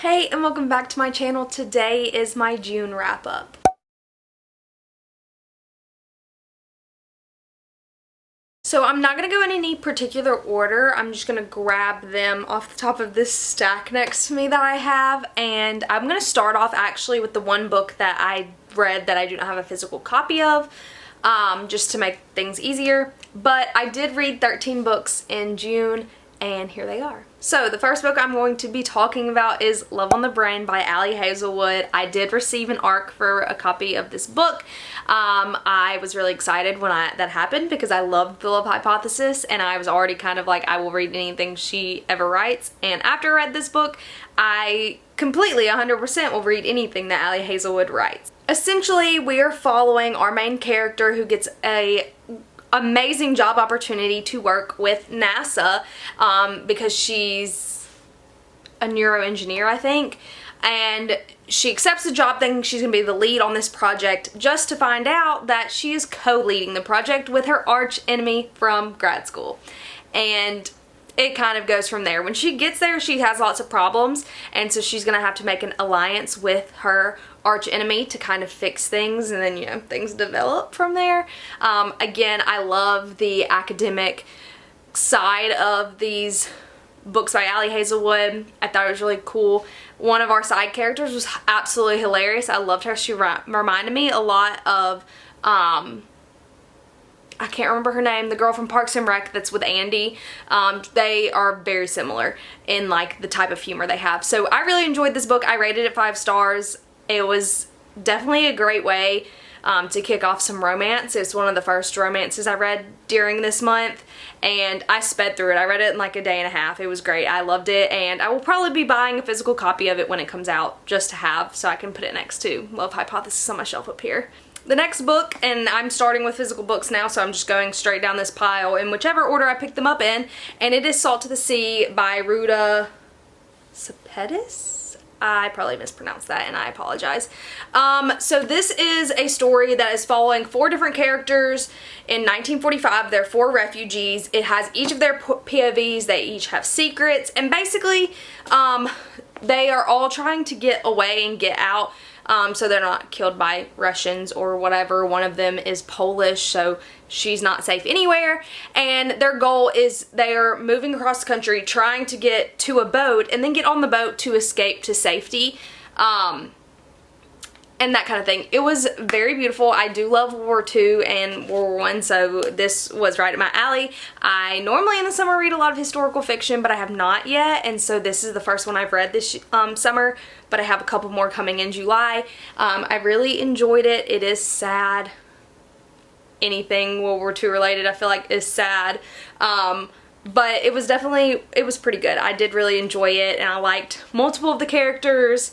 Hey, and welcome back to my channel. Today is my June wrap-up. So I'm not going to go in any particular order. I'm just going to grab them off the top of this stack next to me that I have. And I'm going to start off actually with the one book that I read that I do not have a physical copy of, just to make things easier. But I did read 13 books in June, and here they are. So the first book I'm going to be talking about is Love on the Brain by Ali Hazelwood. I did receive an ARC for a copy of this book. I was really excited when that happened because I loved The Love Hypothesis, and I was already kind of like, I will read anything she ever writes. And after I read this book, I completely 100% will read anything that Ali Hazelwood writes. Essentially, we are following our main character who gets a amazing job opportunity to work with NASA because she's a neuroengineer, I think, and she accepts the job thinking she's going to be the lead on this project, just to find out that she is co-leading the project with her arch enemy from grad school. And it kind of goes from there. When she gets there, she has lots of problems, and so she's going to have to make an alliance with her arch enemy to kind of fix things, and then, you know, things develop from there. Again, I love the academic side of these books by Ali Hazelwood. I thought it was really cool. One of our side characters was absolutely hilarious. I loved her. She reminded me a lot of I can't remember her name, the girl from Parks and Rec that's with Andy. They are very similar in like the type of humor they have. So I really enjoyed this book. I rated it 5 stars. It was definitely a great way to kick off some romance. It's one of the first romances I read during this month, and I sped through it. I read it in like a day and a half. It was great. I loved it, and I will probably be buying a physical copy of it when it comes out just to have, so I can put it next to Love Hypothesis on my shelf up here. The next book, and I'm starting with physical books now, so I'm just going straight down this pile in whichever order I picked them up in, and it is Salt to the Sea by Ruta Sepetys? I probably mispronounced that, and I apologize. So this is a story that is following 4 different characters in 1945. They're 4 refugees. It has each of their POVs. They each have secrets, and basically they are all trying to get away and get out, so they're not killed by Russians or whatever. One of them is Polish, so she's not safe anywhere, and their goal is they are moving across the country trying to get to a boat and then get on the boat to escape to safety, and that kind of thing. It was very beautiful. I do love World War II and World War I, so this was right up my alley. I normally in the summer read a lot of historical fiction, but I have not yet, and so this is the first one I've read this summer, but I have a couple more coming in July. I really enjoyed it. It is sad. Anything World War II related I feel like is sad, but it was pretty good. I did really enjoy it, and I liked multiple of the characters.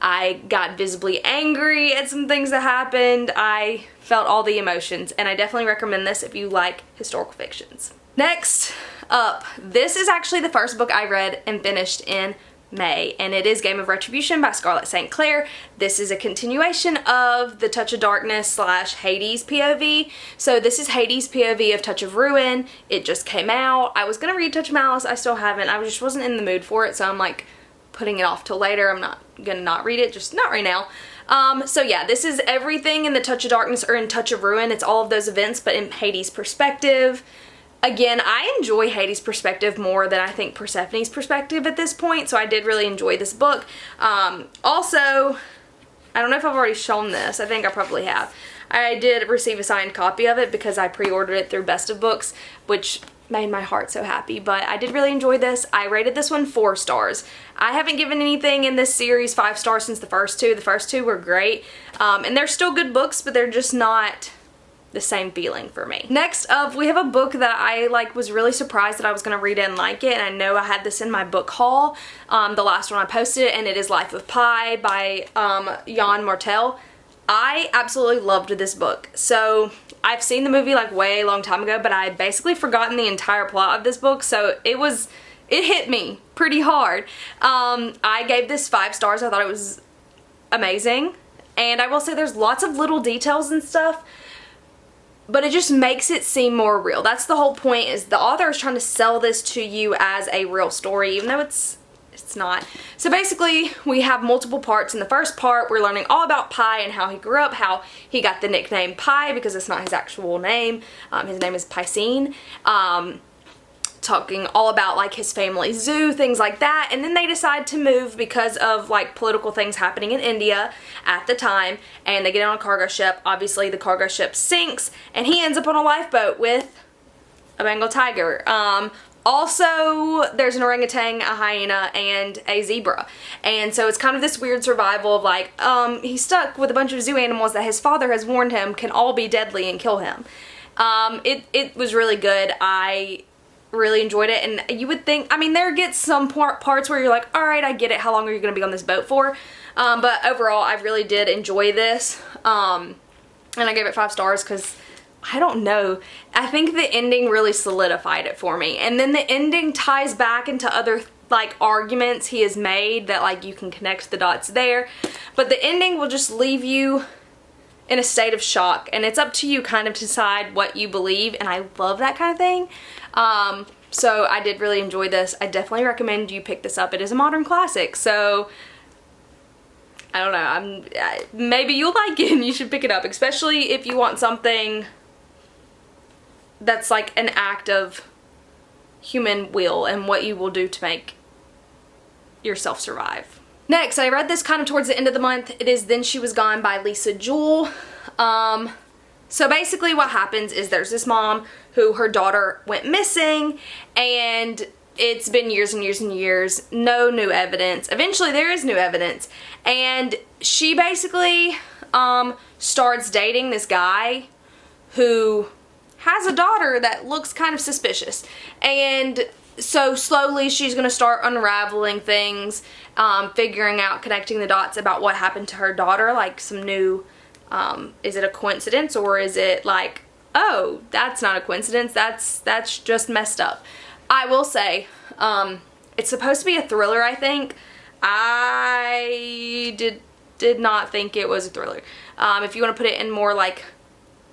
I got visibly angry at some things that happened. I felt all the emotions, and I definitely recommend this if you like historical fictions. Next up, this is actually the first book I read and finished in May, and it is Game of Retribution by Scarlett St. Clair. This is a continuation of the Touch of Darkness / Hades POV. So this is Hades POV of Touch of Ruin. It just came out. I was gonna read Touch of Malice. I still haven't. I just wasn't in the mood for it, so I'm like putting it off till later. I'm not gonna not read it, just not right now. So yeah, this is everything in the Touch of Darkness or in Touch of Ruin. It's all of those events, but in Hades' perspective. Again, I enjoy Hades' perspective more than I think Persephone's perspective at this point, so I did really enjoy this book. Also, I don't know if I've already shown this. I think I probably have. I did receive a signed copy of it because I pre-ordered it through Best of Books, which made my heart so happy, but I did really enjoy this. I rated this one 4 stars. I haven't given anything in this series 5 stars since the first 2. The first 2 were great, and they're still good books, but they're just not the same feeling for me. Next up, we have a book that I was really surprised that I was going to read it and like it, and I know I had this in my book haul, the last one I posted, and it is Life of Pi by Jan Martel. I absolutely loved this book. So I've seen the movie like way long time ago, but I had basically forgotten the entire plot of this book, so it hit me pretty hard. I gave this 5 stars. I thought it was amazing, and I will say there's lots of little details and stuff, but it just makes it seem more real. That's the whole point, is the author is trying to sell this to you as a real story, even though it's it's not. So basically, we have multiple parts. In the first part, we're learning all about Pi and how he grew up, how he got the nickname Pi because it's not his actual name. His name is Piscine. Talking all about like his family zoo, things like that. And then they decide to move because of like political things happening in India at the time, and they get on a cargo ship. Obviously the cargo ship sinks and he ends up on a lifeboat with a Bengal tiger. Also, there's an orangutan, a hyena, and a zebra. And so it's kind of this weird survival of like, he's stuck with a bunch of zoo animals that his father has warned him can all be deadly and kill him. It was really good. I really enjoyed it, and you would think, I mean, there gets some parts where you're like, alright, I get it, how long are you going to be on this boat for? But overall, I really did enjoy this, and I gave it 5 stars because I don't know. I think the ending really solidified it for me. And then the ending ties back into other like arguments he has made that like you can connect the dots there. But the ending will just leave you in a state of shock. And it's up to you kind of to decide what you believe. And I love that kind of thing. So I did really enjoy this. I definitely recommend you pick this up. It is a modern classic. So I don't know. Maybe you'll like it and you should pick it up. Especially if you want something that's like an act of human will and what you will do to make yourself survive. Next, I read this kind of towards the end of the month. It is Then She Was Gone by Lisa Jewell. So basically what happens is there's this mom who her daughter went missing, and it's been years and years and years, no new evidence. Eventually there is new evidence, and she basically starts dating this guy who has a daughter that looks kind of suspicious. And so slowly she's going to start unraveling things, figuring out, connecting the dots about what happened to her daughter, like some new, is it a coincidence, or is it like, oh, that's not a coincidence, that's just messed up. I will say, it's supposed to be a thriller, I think. I did not think it was a thriller. If you want to put it in more like,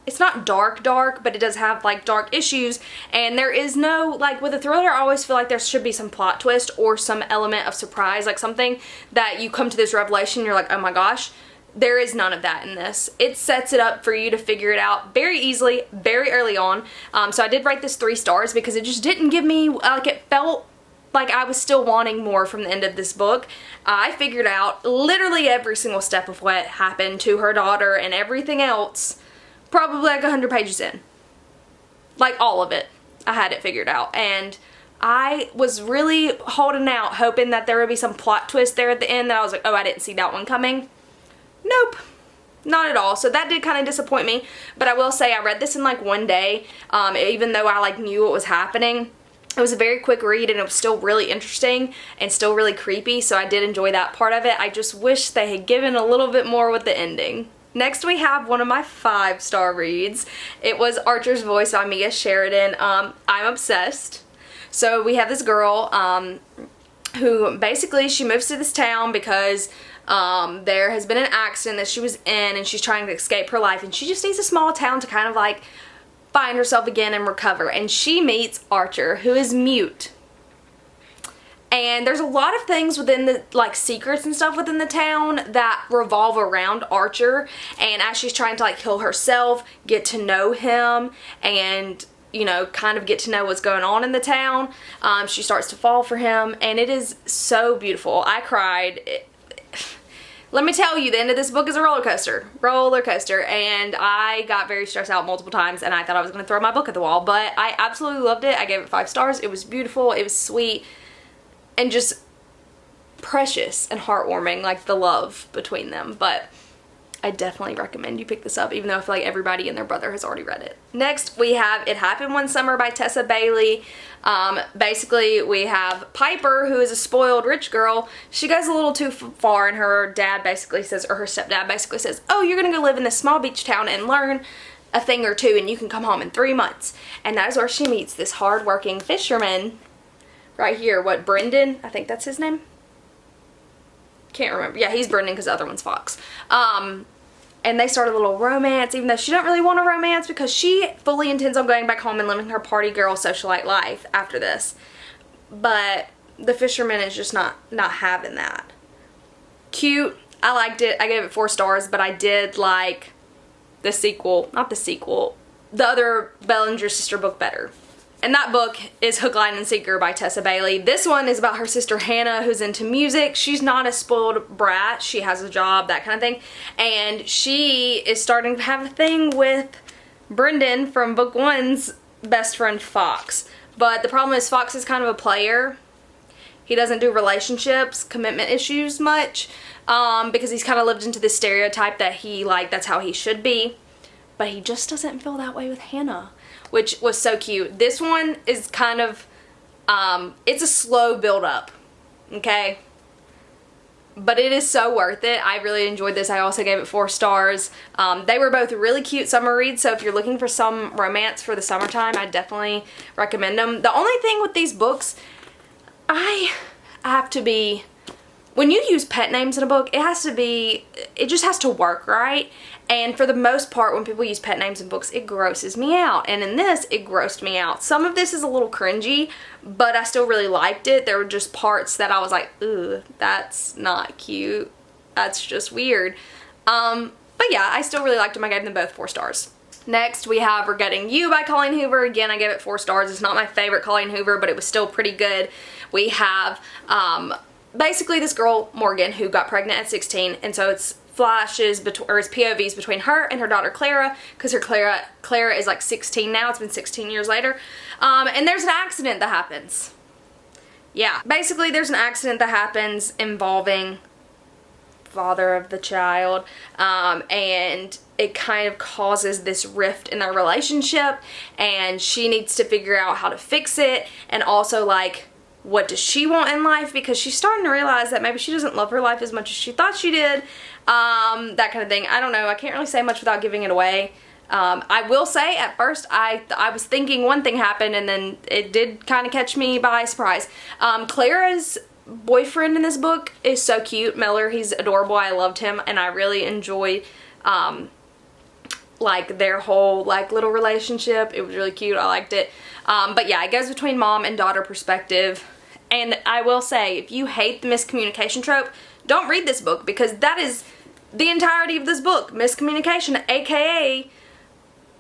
it's not dark, but it does have like dark issues, and there is no, like with a thriller, I always feel like there should be some plot twist or some element of surprise, like something that you come to this revelation, you're like, oh my gosh. There is none of that in this. It sets it up for you to figure it out very easily, very early on. So I did rate this 3 stars because it just didn't give me, like it felt like I was still wanting more from the end of this book. I figured out literally every single step of what happened to her daughter and everything else probably like 100 pages in. Like all of it. I had it figured out. And I was really holding out, hoping that there would be some plot twist there at the end that I was like, oh, I didn't see that one coming. Nope. Not at all. So that did kind of disappoint me. But I will say I read this in like one day. Even though I like knew what was happening. It was a very quick read, and it was still really interesting and still really creepy. So I did enjoy that part of it. I just wish they had given a little bit more with the ending. Next we have one of my 5-star reads. It was Archer's Voice by Mia Sheridan. I'm obsessed. So we have this girl who basically she moves to this town because there has been an accident that she was in, and she's trying to escape her life, and she just needs a small town to kind of like find herself again and recover. And she meets Archer, who is mute. And there's a lot of things within the, like, secrets and stuff within the town that revolve around Archer. And as she's trying to, like, heal herself, get to know him, and, you know, kind of get to know what's going on in the town, she starts to fall for him. And it is so beautiful. I cried. Let me tell you, the end of this book is a roller coaster. Roller coaster. And I got very stressed out multiple times, and I thought I was going to throw my book at the wall. But I absolutely loved it. I gave it 5 stars. It was beautiful. It was sweet. And just precious and heartwarming, like the love between them. But I definitely recommend you pick this up, even though I feel like everybody and their brother has already read it. Next, we have It Happened One Summer by Tessa Bailey. Basically, we have Piper, who is a spoiled rich girl. She goes a little too far, and her dad basically says, or her stepdad basically says, oh, you're going to go live in this small beach town and learn a thing or two, and you can come home in 3 months. And that is where she meets this hard-working fisherman right here. What, Brendan? I think that's his name. Can't remember. Yeah, he's Brendan because the other one's Fox. And they start a little romance, even though she don't really want a romance because she fully intends on going back home and living her party girl socialite life after this. But The Fisherman is just not having that. Cute. I liked it. I gave it 4 stars, but I did like the sequel, not the sequel, the other Bellinger's sister book better. And that book is Hook, Line, and Sinker by Tessa Bailey. This one is about her sister Hannah, who's into music. She's not a spoiled brat. She has a job, that kind of thing. And she is starting to have a thing with Brendan from book 1's best friend Fox. But the problem is Fox is kind of a player. He doesn't do relationships, commitment issues much, because he's kind of lived into this stereotype that he, like, that's how he should be. But he just doesn't feel that way with Hannah, which was so cute. This one is kind of, it's a slow build up, okay? But it is so worth it. I really enjoyed this. I also gave it 4 stars. They were both really cute summer reads, so if you're looking for some romance for the summertime, I definitely recommend them. The only thing with these books, I have to be, when you use pet names in a book, it just has to work, right? And for the most part, when people use pet names in books, it grosses me out. And in this, it grossed me out. Some of this is a little cringy, but I still really liked it. There were just parts that I was like, ugh, that's not cute. That's just weird. But yeah, I still really liked them. I gave them both 4 stars. Next, we have Regretting You by Colleen Hoover. Again, I gave it 4 stars. It's not my favorite Colleen Hoover, but it was still pretty good. We have basically this girl, Morgan, who got pregnant at 16, and so it's flashes or it's POVs between her and her daughter Clara, because her Clara is like 16 now. It's been 16 years later. And there's an accident that happens. Yeah, basically there's an accident that happens involving father of the child, and it kind of causes this rift in their relationship, and she needs to figure out how to fix it, and also, like, what does she want in life, because she's starting to realize that maybe she doesn't love her life as much as she thought she did, that kind of thing. I don't know, I can't really say much without giving it away. I will say, at first, I was thinking one thing happened, and then it did kind of catch me by surprise. Clara's boyfriend in this book is so cute. Miller, he's adorable. I loved him, and I really enjoyed like their whole like little relationship. It was really cute. I liked it. But yeah, it goes between mom and daughter perspective. And I will say, if you hate the miscommunication trope, don't read this book, because that is the entirety of this book. Miscommunication, aka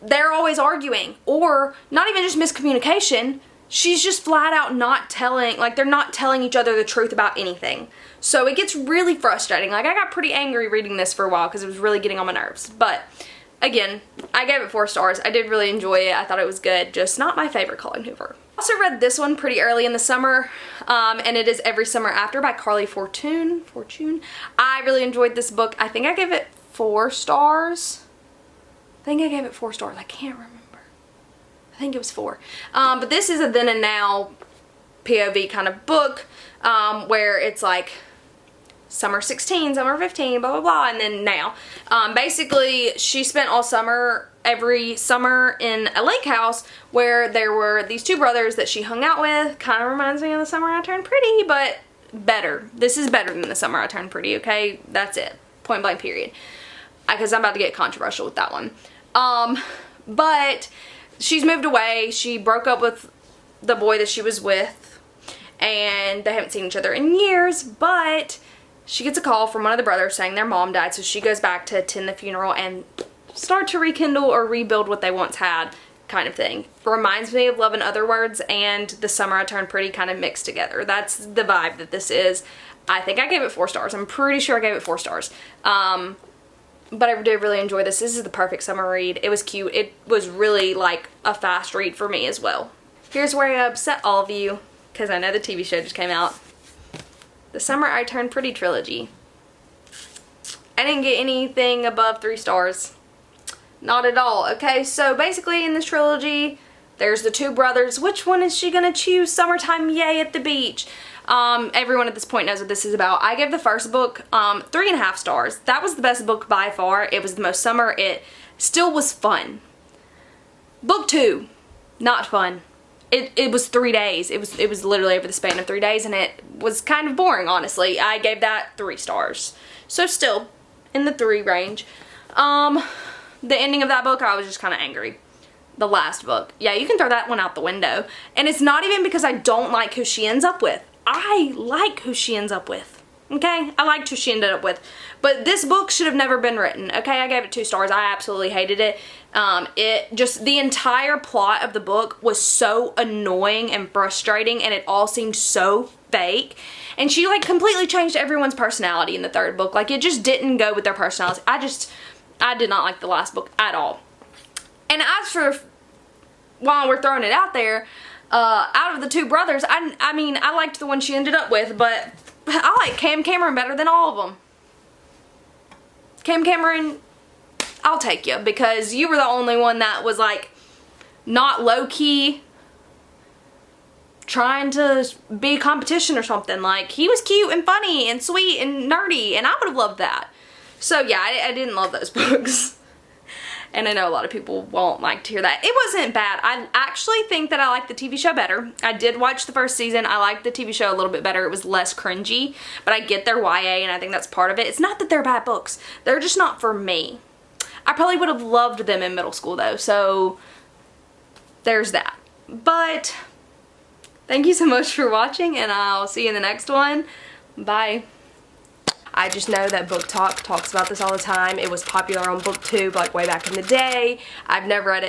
they're always arguing, or not even just miscommunication. She's just flat out not telling, like they're not telling each other the truth about anything. So it gets really frustrating. Like I got pretty angry reading this for a while because it was really getting on my nerves. But again, I gave it 4 stars. I did really enjoy it. I thought it was good, just not my favorite Colleen Hoover. I also read this one pretty early in the summer, and it is Every Summer After by Carly Fortune. I really enjoyed this book. I think I gave it 4 stars. I can't remember. I think it was 4. But this is a then and now POV kind of book, where it's like summer 16, summer 15, blah, blah, blah, and then now. Basically, she spent all summer, every summer in a lake house where there were these 2 brothers that she hung out with. Kind of reminds me of The Summer I Turned Pretty, but better. This is better than The Summer I Turned Pretty, okay? That's it. Point blank period. Because I'm about to get controversial with that one. But she's moved away. She broke up with the boy that she was with, and they haven't seen each other in years, but she gets a call from one of the brothers saying their mom died, so she goes back to attend the funeral and start to rekindle or rebuild what they once had, kind of thing. Reminds me of Love in Other Words and The Summer I Turned Pretty kind of mixed together. That's the vibe that this is. I think I gave it 4 stars. I'm pretty sure I gave it 4 stars. But I did really enjoy this. This is the perfect summer read. It was cute. It was really like a fast read for me as well. Here's where I upset all of you, because I know the TV show just came out. The Summer I Turned Pretty trilogy. I didn't get anything above 3 stars. Not at all. Okay, so basically in this trilogy, there's the 2 brothers. Which one is she gonna choose? Summertime, yay, at the beach. Everyone at this point knows what this is about. I gave the first book 3.5 stars. That was the best book by far. It was the most summer. It still was fun. Book 2, not fun. It was 3 days. It was literally over the span of 3 days, and it was kind of boring, honestly. I gave that 3 stars. So still in the 3 range. The ending of that book, I was just kind of angry. The last book. Yeah, you can throw that one out the window. And it's not even because I don't like who she ends up with. I like who she ends up with. Okay, I liked who she ended up with, but this book should have never been written. Okay, I gave it 2 stars. I absolutely hated it. The entire plot of the book was so annoying and frustrating, and it all seemed so fake. And she like completely changed everyone's personality in the 3rd book. Like, it just didn't go with their personalities. I did not like the last book at all. And as for, while we're throwing it out there, out of the 2 brothers, I mean, I liked the one she ended up with, but I like Cam Cameron better than all of them. Cam Cameron, I'll take you, because you were the only one that was like not low-key trying to be competition or something. Like, he was cute and funny and sweet and nerdy, and I would have loved that. So yeah, I didn't love those books. And I know a lot of people won't like to hear that. It wasn't bad. I actually think that I like the TV show better. I did watch the 1st season. I liked the TV show a little bit better. It was less cringy, but I get their YA, and I think that's part of it. It's not that they're bad books. They're just not for me. I probably would have loved them in middle school though, so there's that. But thank you so much for watching, and I'll see you in the next one. Bye. I just know that Book Talk talks about this all the time. It was popular on BookTube like way back in the day. I've never read it.